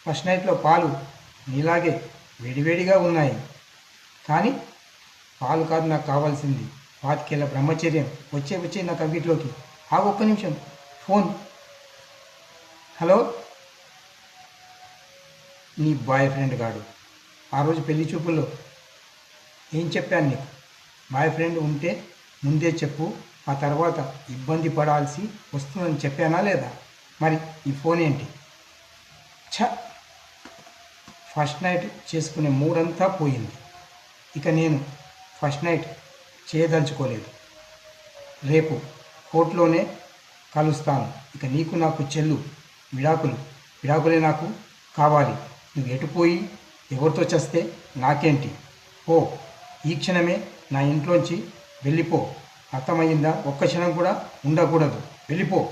First నైట్లో పాలు నీలాగే వేడివేడిగా ఉన్నాయి. కానీ పాలు కాదు నాకు కావాల్సింది, పాతికేళ్ళ బ్రహ్మచర్యం. వచ్చే నా కవిట్లోకి. ఒక్క నిమిషం. ఫోన్. హలో. నీ బాయ్ ఫ్రెండ్ గాడు ఆ రోజు పెళ్లి చూపుల్లో ఏం చెప్పాను నీకు? బాయ్ ఫ్రెండ్ ఉంటే ముందే చెప్పు, ఆ తర్వాత ఇబ్బంది పడాల్సి వస్తుందని చెప్పానా లేదా? మరి ఈ ఫోన్ ఏంటి? ఛ! ఫస్ట్ నైట్ చేసుకునే మూడంతా పోయింది. ఇక నేను ఫస్ట్ నైట్ చేయదలుచుకోలేదు. రేపు కోర్టులోనే కలుస్తాను. ఇక నీకు నాకు చెల్లు. విడాకులే నాకు కావాలి. నువ్వు ఎటుపోయి ఎవరితో చస్తే నాకేంటి? పో, ఈ క్షణమే నా ఇంట్లోంచి వెళ్ళిపో. అర్థమయ్యిందా? ఒక్క క్షణం కూడా ఉండకూడదు. వెళ్ళిపో.